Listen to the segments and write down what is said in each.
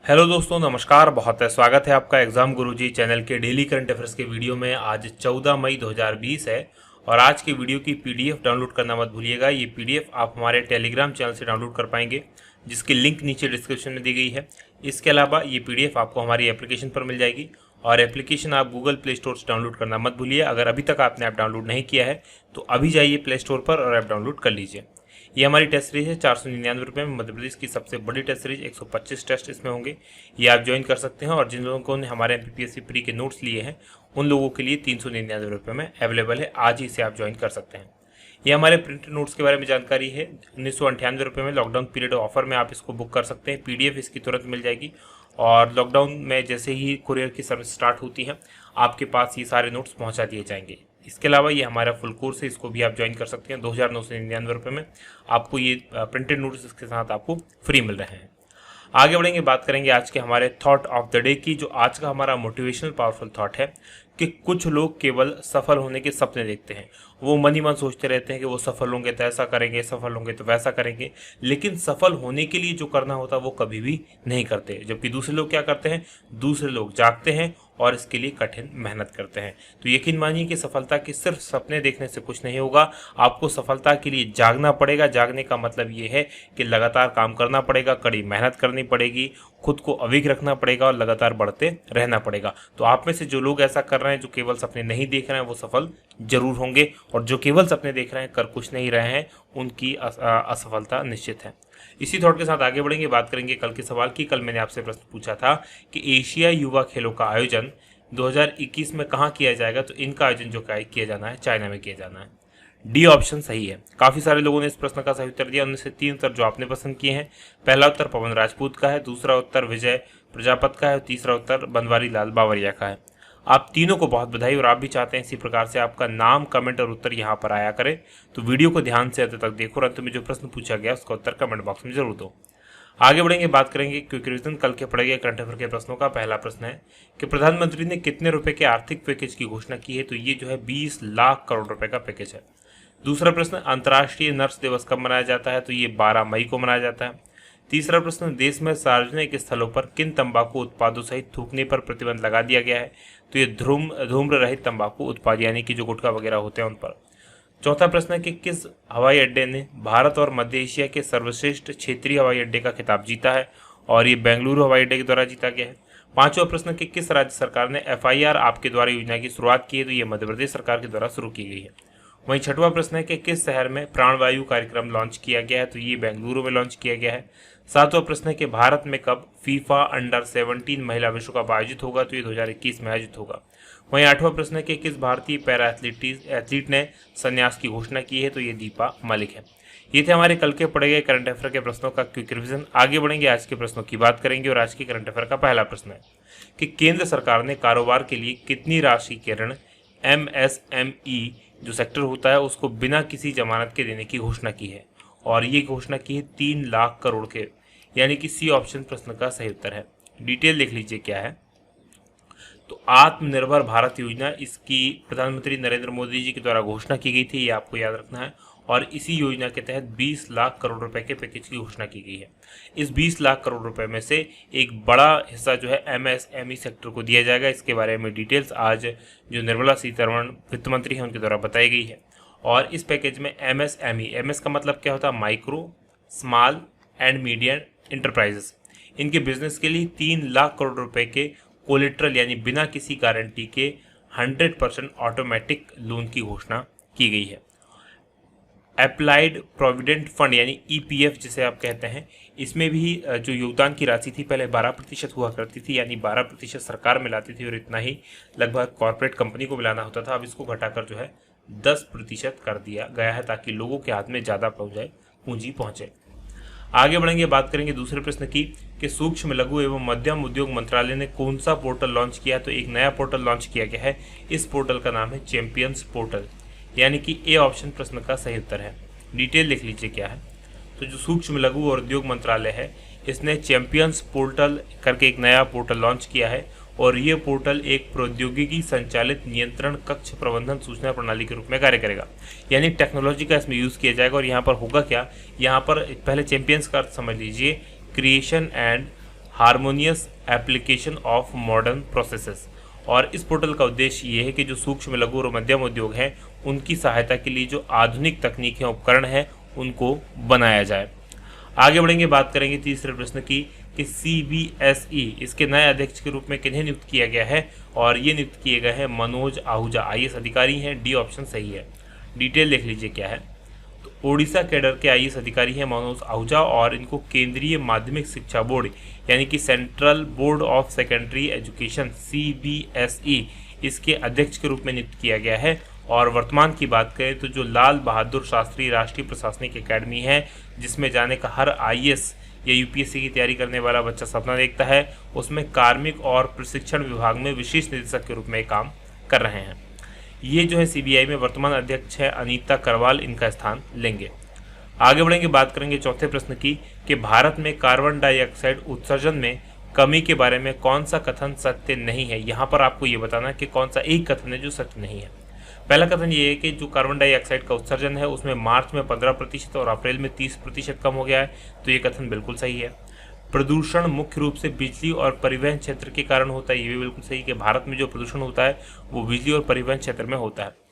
Hello दोस्तों, नमस्कार। बहुत स्वागत है आपका एग्जाम गुरुजी चैनल के डेली करंट अफेयर्स के वीडियो में। आज 14 मई 2020 है और आज के वीडियो की पीडीएफ डाउनलोड करना मत भूलिएगा। ये पीडीएफ आप हमारे टेलीग्राम चैनल से डाउनलोड कर पाएंगे, जिसकी लिंक नीचे डिस्क्रिप्शन में दी गई है। इसके अलावा ये पीडीएफ आपको हमारी एप्लीकेशन पर मिल जाएगी और एप्लीकेशन आप गूगल प्ले स्टोर से डाउनलोड करना मत भूलिए। अगर अभी तक आपने ऐप डाउनलोड नहीं किया है तो अभी जाइए प्ले स्टोर पर और ऐप डाउनलोड कर लीजिए। ये हमारी टेस्ट सीरीज है 499 में, मध्य प्रदेश की सबसे बड़ी टेस्ट सीरीज। 125 टेस्ट इसमें होंगे, ये आप ज्वाइन कर सकते हैं। और जिन लोगों ने हमारे MPPSC प्री के नोट्स लिए हैं उन लोगों के लिए 399 में अवेलेबल है। आज ही इसे आप ज्वाइन कर सकते हैं। ये हमारे प्रिंटेड नोट्स के बारे में जानकारी है। 1998 में लॉकडाउन पीरियड ऑफर में आप इसको बुक कर सकते हैं। PDF इसकी तुरंत मिल जाएगी और लॉकडाउन में जैसे ही कुरियर की सर्विस स्टार्ट होती है आपके पास ये सारे नोट्स पहुंचा दिए जाएंगे। इसके अलावा ये हमारा फुल कोर्स है, इसको भी आप ज्वाइन कर सकते हैं। 2999 में आपको ये प्रिंटेड नोट्स के साथ आपको फ्री मिल रहे हैं। आगे बढ़ेंगे, बात करेंगे आज के हमारे थॉट ऑफ द डे की। जो आज का हमारा मोटिवेशनल पावरफुल थॉट है कि कुछ लोग केवल सफल होने के सपने देखते हैं। वो मन ही मन सोचते रहते हैं कि वो सफल होंगे तो ऐसा करेंगे, सफल होंगे तो वैसा करेंगे, लेकिन सफल होने के लिए जो करना होता है वो कभी भी नहीं करते। जबकि दूसरे लोग क्या करते हैं, दूसरे लोग जागते हैं और इसके लिए कठिन मेहनत करते हैं। तो यकीन मानिए कि सफलता के सिर्फ सपने देखने से कुछ नहीं होगा, आपको सफलता के लिए जागना पड़ेगा। जागने का मतलब ये है कि लगातार काम करना पड़ेगा, कड़ी मेहनत करनी पड़ेगी, खुद को अविग रखना पड़ेगा और लगातार बढ़ते रहना पड़ेगा। तो आप में से जो लोग ऐसा कर रहे हैं, जो केवल सपने नहीं देख रहे हैं, वो सफल जरूर होंगे। और जो केवल सपने देख रहे हैं, कर कुछ नहीं रहे हैं, उनकी असफलता निश्चित है। इसी थॉट के साथ आगे बढ़ेंगे, बात करेंगे कल के सवाल की। कल मैंने आपसे प्रश्न पूछा था कि एशिया युवा खेलों का आयोजन 2021 में कहाँ किया जाएगा। तो इनका आयोजन जो किया जाना है, चाइना में किया जाना है। डी ऑप्शन सही है। काफी सारे लोगों ने इस प्रश्न का सही उत्तर दिया। उनमें से 3 उत्तर जो आपने पसंद किए हैं, पहला उत्तर पवन राजपूत का है, दूसरा उत्तर विजय प्रजापत का है और तीसरा उत्तर बनवारी लाल बावरिया का है। आप तीनों को बहुत बधाई। और आप भी चाहते हैं इसी प्रकार से आपका नाम, कमेंट और उत्तर यहाँ पर आया करे, तो वीडियो को ध्यान से अंत तक देखो और अंत में जो प्रश्न पूछा गया उसका उत्तर कमेंट बॉक्स में जरूर दो। आगे बढ़ेंगे, बात करेंगे क्विक रिवीजन कल के पढ़े गए करंट अफेयर के प्रश्नों का। पहला प्रश्न है कि प्रधानमंत्री ने कितने रुपए के आर्थिक पैकेज की घोषणा की है। तो ये जो है 20 लाख करोड़ रुपए का पैकेज है। दूसरा प्रश्न, अंतर्राष्ट्रीय नर्स दिवस कब मनाया जाता है। तो ये 12 मई को मनाया जाता है। तीसरा प्रश्न, देश में सार्वजनिक स्थलों पर किन तंबाकू उत्पादों सहित थूकने पर प्रतिबंध लगा दिया गया है। तो ये धूम्र रहित तंबाकू उत्पाद यानी कि जो गुटखा वगैरह होते हैं उन पर। चौथा प्रश्न है कि किस हवाई अड्डे ने भारत और मध्य एशिया के सर्वश्रेष्ठ क्षेत्रीय हवाई अड्डे का खिताब जीता है। और ये बेंगलुरु हवाई अड्डे के द्वारा जीता गया है। पांचवा प्रश्न कि किस राज्य सरकार ने FIR आपके द्वारा योजना की शुरुआत की है। तो ये मध्य प्रदेश सरकार के द्वारा शुरू की गई है। वहीं छठवां प्रश्न है कि किस शहर में प्राणवायु कार्यक्रम लॉन्च किया गया है। तो ये बेंगलुरु में लॉन्च किया गया है। सातवां प्रश्न है कि भारत में कब FIFA अंडर-17 महिला विश्व कप आयोजित होगा। तो ये 2021 में आयोजित होगा। वहीं आठवां प्रश्न है कि किस भारतीय पैरा एथलीट ने संन्यास की घोषणा की है। तो ये दीपा मलिक है। ये थे हमारे कल के पढ़े गए करंट अफेयर के प्रश्नों का क्विक रिवीजन। आगे बढ़ेंगे, आज के प्रश्नों की बात करेंगे। और आज के करंट अफेयर का पहला प्रश्न है कि केंद्र सरकार ने कारोबार के लिए कितनी राशि के ऋण MSME जो सेक्टर होता है उसको बिना किसी जमानत के देने की घोषणा की है। और ये घोषणा की है 3 लाख करोड़ के, यानी कि सी ऑप्शन प्रश्न का सही उत्तर है। डिटेल देख लीजिए क्या है। तो आत्मनिर्भर भारत योजना, इसकी प्रधानमंत्री नरेंद्र मोदी जी के द्वारा घोषणा की गई थी, ये आपको याद रखना है। और इसी योजना के तहत 20 लाख करोड़ रुपए के पैकेज की घोषणा की गई है। इस 20 लाख करोड़ रुपए में से एक बड़ा हिस्सा जो है MSME सेक्टर को दिया जाएगा। इसके बारे में डिटेल्स आज जो निर्मला सीतारमण वित्त मंत्री हैं उनके द्वारा बताई गई है। और इस पैकेज में MSME, MS का मतलब क्या होता है, micro small and medium enterprises, इनके बिजनेस के लिए 3 लाख करोड़ रुपए के कोलेट्रल यानी बिना किसी गारंटी के 100% ऑटोमेटिक लोन की घोषणा की गई है। अप्लाइड प्रोविडेंट फंड यानी EPF जिसे आप कहते हैं, इसमें भी जो योगदान की राशि थी पहले 12% हुआ करती थी, यानी 12% सरकार मिलाती थी और इतना ही लगभग कॉर्पोरेट कंपनी को मिलाना होता था। अब इसको घटाकर जो है 10% कर दिया गया है ताकि लोगों के हाथ में ज़्यादा पूंजी पहुंचे। आगे बढ़ेंगे, बात करेंगे दूसरे प्रश्न की कि सूक्ष्म लघु एवं मध्यम उद्योग मंत्रालय ने कौन सा पोर्टल लॉन्च किया। तो एक नया पोर्टल लॉन्च किया गया है। इस पोर्टल का नाम है चैंपियंस पोर्टल, यानी कि ए ऑप्शन प्रश्न का सही उत्तर है। डिटेल लिख लीजिए क्या है। तो जो सूक्ष्म लघु और उद्योग मंत्रालय है इसने चैंपियंस पोर्टल करके एक नया पोर्टल लॉन्च किया है। और ये पोर्टल एक प्रौद्योगिकी संचालित नियंत्रण कक्ष प्रबंधन सूचना प्रणाली के रूप में कार्य करेगा, यानी टेक्नोलॉजी का इसमें यूज़ किया जाएगा। और यहाँ पर होगा क्या, यहाँ पर पहले चैंपियंस का अर्थ समझ लीजिए, creation and harmonious application of modern processes. और इस पोर्टल का उद्देश्य ये है कि जो सूक्ष्म, लघु और मध्यम उद्योग हैं उनकी सहायता के लिए जो आधुनिक तकनीकें, उपकरण हैं उनको बनाया जाए। आगे बढ़ेंगे, बात करेंगे तीसरे प्रश्न की कि CBSE इसके नए अध्यक्ष के रूप में किन्हें नियुक्त किया गया है, और ये नियुक्त किए गए हैं मनोज आहूजा, IAS अधिकारी हैं। डी ऑप्शन सही है। डिटेल देख लीजिए क्या है। तो ओडिशा कैडर के IAS अधिकारी हैं मनोज आहूजा, और इनको केंद्रीय माध्यमिक शिक्षा बोर्ड यानी कि central board of secondary education CBSE इसके अध्यक्ष के रूप में नियुक्त किया गया है। और वर्तमान की बात करें तो जो लाल बहादुर शास्त्री राष्ट्रीय प्रशासनिक अकादमी है, जिसमें जाने का हर IAS या UPSC की तैयारी करने वाला बच्चा सपना देखता है, उसमें कार्मिक और प्रशिक्षण विभाग में विशेष निदेशक के रूप में काम कर रहे हैं। ये जो है CBI में वर्तमान अध्यक्ष है अनीता करवाल, इनका स्थान लेंगे। आगे बढ़ेंगे, बात करेंगे चौथे प्रश्न की कि भारत में कार्बन डाइऑक्साइड उत्सर्जन में कमी के बारे में कौन सा कथन सत्य नहीं है। यहाँ पर आपको ये बताना है कि कौन सा एक कथन है जो सत्य नहीं है। पहला कथन ये है कि जो कार्बन डाइऑक्साइड का उत्सर्जन है उसमें मार्च में 15% और अप्रैल में 30% कम हो गया है, तो ये कथन बिल्कुल सही है। प्रदूषण मुख्य रूप से बिजली और परिवहन क्षेत्र के कारण होता है, ये भी बिल्कुल सही कि भारत में जो प्रदूषण होता है वो बिजली और परिवहन क्षेत्र में होता है।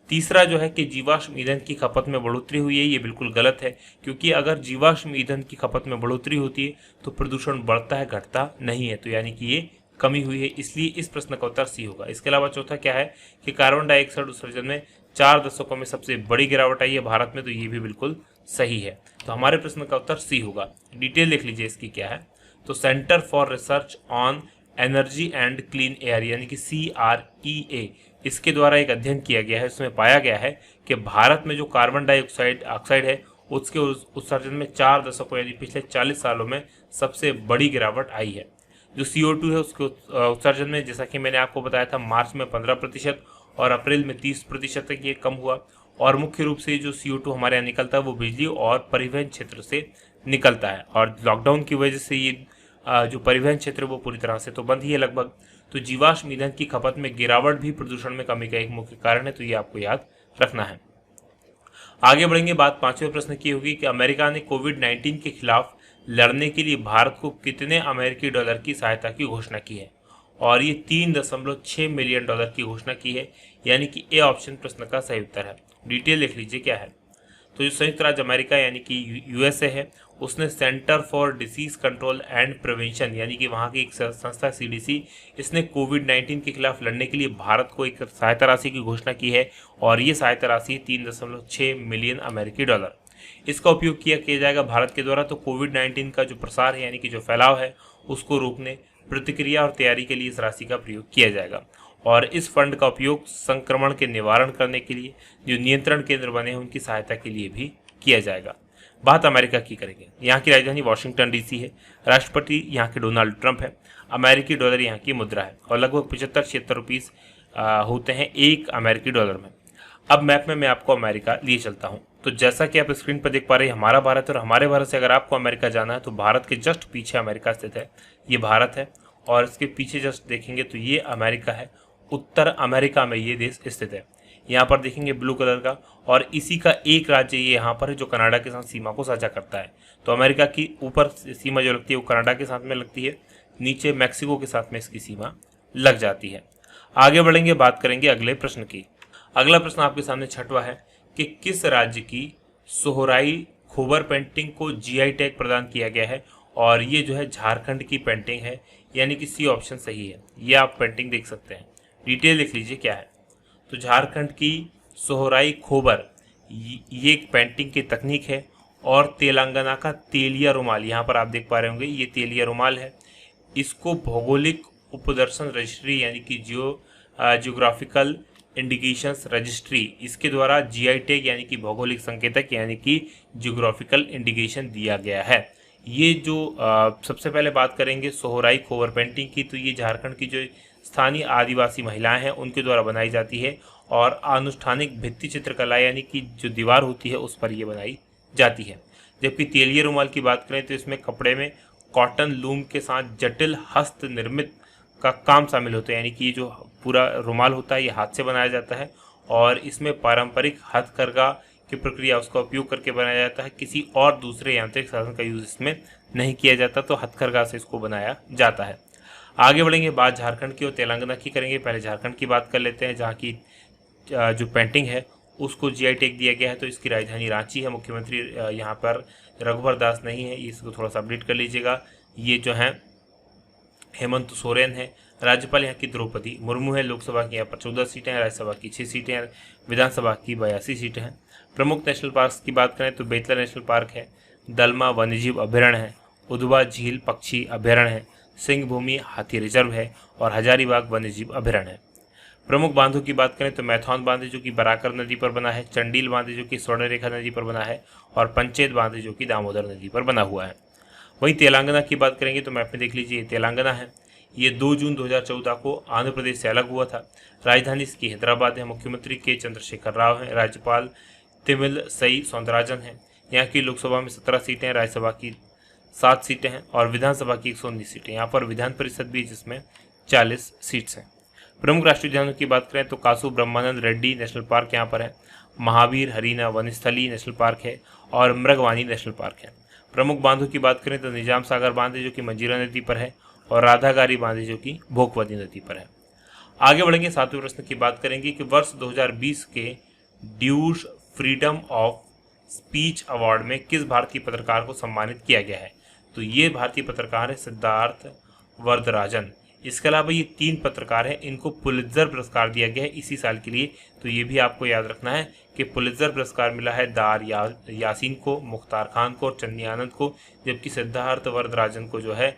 तीसरा जो है कि जीवाश्म ईंधन की खपत में बढ़ोतरी हुई है, ये बिल्कुल गलत है, क्योंकि अगर जीवाश्म ईंधन की खपत में बढ़ोतरी होती है तो प्रदूषण बढ़ता है, घटता नहीं है, तो यानी कि ये कमी हुई है, इसलिए इस प्रश्न का उत्तर सी होगा। इसके अलावा चौथा क्या है कि कार्बन डाइऑक्साइड उत्सर्जन में 4 दशकों में सबसे बड़ी गिरावट आई है भारत में, तो ये भी बिल्कुल सही है। तो हमारे प्रश्न का उत्तर सी होगा। डिटेल देख लीजिए इसकी क्या है। तो centre for research on energy and clean air यानी कि CREA इसके द्वारा एक अध्ययन किया गया है, उसमें पाया गया है कि भारत में जो कार्बन डाइऑक्साइड है उसके उत्सर्जन में 4 दशकों यानी पिछले 40 सालों में सबसे बड़ी गिरावट आई है। जो CO2 है उसके उत्सर्जन में, जैसा कि मैंने आपको बताया था, मार्च में 15% और अप्रैल में 30% तक ये कम हुआ। और मुख्य रूप से जो CO2 हमारे यहाँ निकलता है वो बिजली और परिवहन क्षेत्र से निकलता है, और लॉकडाउन की वजह से ये जो परिवहन क्षेत्र वो पूरी तरह से तो बंद ही है लगभग। तो जीवाश्म ईंधन की खपत में गिरावट भी प्रदूषण में कमी का एक मुख्य कारण है, तो ये आपको याद रखना है। आगे बढ़ेंगे, बात पांचवें प्रश्न की होगी कि अमेरिका ने कोविड-19 के खिलाफ लड़ने के लिए भारत को कितने अमेरिकी डॉलर की सहायता की घोषणा की है, और ये 3.6 मिलियन डॉलर की घोषणा की है, यानी कि ए ऑप्शन प्रश्न का सही उत्तर है। डिटेल लिख लीजिए क्या है। तो जो संयुक्त राज्य अमेरिका यानी कि USA है, उसने centre for disease control and prevention यानी कि वहाँ की एक संस्था CDC, इसने कोविड-19 के खिलाफ लड़ने के लिए भारत को एक सहायता राशि की घोषणा की है, और ये सहायता राशि 3.6 मिलियन अमेरिकी डॉलर। इसका उपयोग किया जाएगा भारत के द्वारा तो कोविड-19 का जो प्रसार है यानी कि जो फैलाव है उसको रोकने, प्रतिक्रिया और तैयारी के लिए इस राशि का प्रयोग किया जाएगा। और इस फंड का उपयोग संक्रमण के निवारण करने के लिए, जो नियंत्रण केंद्र बने हैं उनकी सहायता के लिए भी किया जाएगा। बात अमेरिका की करेंगे। यहाँ की राजधानी वाशिंगटन DC है, राष्ट्रपति यहाँ के डोनाल्ड ट्रंप है, अमेरिकी डॉलर यहाँ की मुद्रा है, और लगभग 75-76 रुपीस होते हैं एक अमेरिकी डॉलर में। अब मैप में मैं आपको अमेरिका लिए चलता हूँ। तो जैसा कि आप स्क्रीन पर देख पा रहे हैं हमारा भारत, और हमारे भारत से अगर आपको अमेरिका जाना है तो भारत के जस्ट पीछे अमेरिका स्थित है, ये भारत है, और इसके पीछे जस्ट देखेंगे तो ये अमेरिका है। उत्तर अमेरिका में ये देश स्थित है, यहाँ पर देखेंगे ब्लू कलर का, और इसी का एक राज्य ये यहाँ पर है जो कनाडा के साथ सीमा को साझा करता है। तो अमेरिका की ऊपर सीमा जो लगती है वो कनाडा के साथ में लगती है, नीचे मैक्सिको के साथ में इसकी सीमा लग जाती है। आगे बढ़ेंगे, बात करेंगे अगले प्रश्न की। अगला प्रश्न आपके सामने छठवां है कि किस राज्य की सोहराई खोबर पेंटिंग को GI टैग प्रदान किया गया है, और ये जो है झारखंड की पेंटिंग है, यानी कि सी ऑप्शन सही है। ये आप पेंटिंग देख सकते हैं। डिटेल लिख लीजिए क्या है। तो झारखंड की सोहराई खोबर ये एक पेंटिंग की तकनीक है, और तेलंगाना का तेलिया रुमाल, यहाँ पर आप देख पा रहे होंगे ये तेलिया रुमाल है, इसको भौगोलिक उपदर्शन रजिस्ट्री यानी कि जियोग्राफिकल इंडिकेशंस रजिस्ट्री इसके द्वारा GI टैग यानी कि भौगोलिक संकेतक यानी कि जियोग्राफिकल इंडिकेशन दिया गया है। ये जो सबसे पहले बात करेंगे सोहराई खोबर पेंटिंग की, तो ये झारखंड की जो स्थानीय आदिवासी महिलाएं हैं उनके द्वारा बनाई जाती है, और अनुष्ठानिक भित्ति चित्रकला यानी कि जो दीवार होती है उस पर ये बनाई जाती है। जबकि तेलिया रुमाल की बात करें तो इसमें कपड़े में कॉटन लूम के साथ जटिल हस्त निर्मित का काम शामिल होता है, यानी कि जो पूरा रुमाल होता है ये हाथ से बनाया जाता है, और इसमें पारंपरिक हथकरघा की प्रक्रिया उसका उपयोग करके बनाया जाता है, किसी और दूसरे यांत्रिक साधन का यूज इसमें नहीं किया जाता, तो हथकरघा से इसको बनाया जाता है। आगे बढ़ेंगे, बात झारखंड की और तेलंगाना की करेंगे। पहले झारखंड की बात कर लेते हैं, जहाँ की जो पेंटिंग है उसको जीआई टैग दिया गया है। तो इसकी राजधानी रांची है। मुख्यमंत्री यहाँ पर रघुवर दास नहीं है, इसको थोड़ा सा अपडेट कर लीजिएगा। ये जो है हेमंत सोरेन है। राज्यपाल यहाँ की द्रौपदी मुर्मू है। लोकसभा की यहाँ पर 14 सीटें हैं, राज्यसभा की 6 सीटें हैं, विधानसभा की 82 सीटें हैं। प्रमुख नेशनल पार्क की बात करें तो बेतला नेशनल पार्क है, दलमा वन्यजीव अभ्यारण्य है, उधवा झील पक्षी अभ्यारण्य है, सिंह भूमि हाथी रिजर्व है और हजारीबाग वन्यजीव अभ्यारण्य है। प्रमुख बांधों की बात करें तो मैथॉन बांध जो कि बराकर नदी पर बना है, चंडील बांध जो कि स्वर्णरेखा नदी पर बना है और पंचेत बांध जो कि दामोदर नदी पर बना हुआ है। वहीं तेलंगाना की बात करेंगे तो मैप में देख लीजिए, तेलंगाना है। ये 2 जून 2014 को आंध्र प्रदेश से अलग हुआ था। राजधानी इसकी हैदराबाद है। मुख्यमंत्री के चंद्रशेखर राव हैं। राज्यपाल तमिलसई सौंदरराजन है। यहाँ की लोकसभा में 17 सीटें हैं, राज्यसभा की 7 सीटें हैं और विधानसभा की 119 सीटें। यहाँ पर विधान परिषद भी जिसमें 40 सीट्स हैं। प्रमुख राष्ट्रीय उद्यानों की बात करें तो कासू ब्रह्मानंद रेड्डी नेशनल पार्क यहाँ पर है, महावीर हरीना वनस्थली नेशनल पार्क है और मृगवानी नेशनल पार्क है। प्रमुख बांधों की बात करें तो निजाम सागर बांध जो कि मंजीरा नदी पर है और राधागारी बांध जो कि भोगवती नदी पर है। आगे बढ़ेंगे, 7वें प्रश्न की बात करेंगे कि वर्ष 2020 के Deutsche freedom of speech award में किस भारतीय पत्रकार को सम्मानित किया गया है। तो ये भारतीय पत्रकार है सिद्धार्थ वरदराजन। इसके अलावा ये 3 पत्रकार हैं, इनको पुलित्जर पुरस्कार दिया गया है इसी साल के लिए। तो ये भी आपको याद रखना है कि पुलित्जर पुरस्कार मिला है दार यासीन को, मुख्तार खान को और चन्नी आनंद को, जबकि सिद्धार्थ वरदराजन को जो है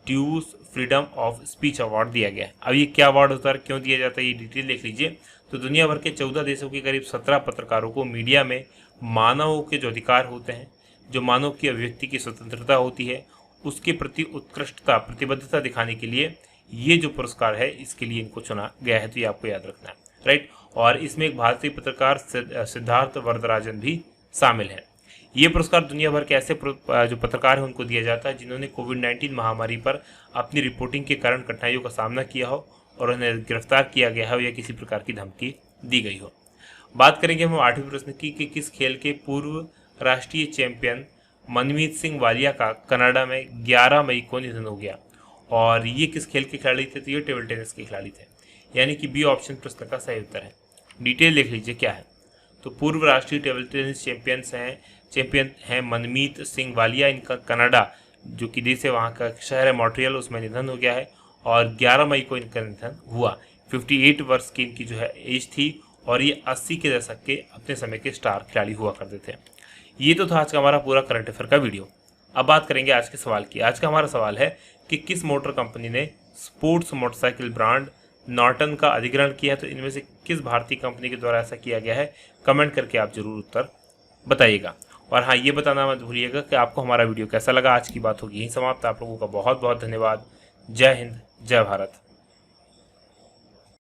ड्यूस फ्रीडम ऑफ स्पीच अवार्ड दिया गया है। अब ये क्या अवार्ड होता है, क्यों दिया जाता है, ये डिटेल देख लीजिए। तो दुनिया भर के 14 देशों के करीब 17 पत्रकारों को मीडिया में मानवों के जो अधिकार होते हैं, जो मानव की अभिव्यक्ति की स्वतंत्रता होती है, उसके प्रति उत्कृष्टता प्रतिबद्धता दिखाने के लिए ये जो पुरस्कार है इसके लिए इनको चुना गया है। तो ये आपको याद रखना है, राइट। और इसमें एक भारतीय पत्रकार सिद्धार्थ वरदराजन भी शामिल है। ये पुरस्कार दुनिया भर के ऐसे जो पत्रकार हैं उनको दिया जाता है जिन्होंने कोविड-19 महामारी पर अपनी रिपोर्टिंग के कारण कठिनाइयों का सामना किया हो और उन्हें गिरफ्तार किया गया हो या किसी प्रकार की धमकी दी गई हो। बात करेंगे हम 8वें प्रश्न की कि किस खेल के पूर्व राष्ट्रीय चैंपियन मनमीत सिंह वालिया का कनाडा में 11 मई को निधन हो गया और ये किस खेल के खिलाड़ी थे। तो ये टेबल टेनिस के खिलाड़ी थे, यानी कि बी ऑप्शन प्रश्न का सही उत्तर है। डिटेल देख लीजिए क्या है। तो पूर्व राष्ट्रीय टेबल टेनिस चैंपियन हैं मनमीत सिंह वालिया। इनका कनाडा जो कि देश है, वहाँ का शहर है मॉन्ट्रियल, उसमें निधन हो गया है और 11 मई को इनका निधन हुआ। 58 वर्ष की इनकी जो है एज थी और ये 80 के दशक के अपने समय के स्टार खिलाड़ी हुआ करते थे। ये तो था आज का हमारा पूरा करंट अफेयर का वीडियो। अब बात करेंगे आज के सवाल की। आज का हमारा सवाल है कि किस मोटर कंपनी ने स्पोर्ट्स मोटरसाइकिल ब्रांड नॉर्टन का अधिग्रहण किया है। तो इनमें से किस भारतीय कंपनी के द्वारा ऐसा किया गया है, कमेंट करके आप जरूर उत्तर बताइएगा। और हाँ, ये बताना मत भूलिएगा कि आपको हमारा वीडियो कैसा लगा। आज की बात होगी यहीं समाप्त। आप लोगों का बहुत बहुत धन्यवाद। जय हिंद, जय भारत।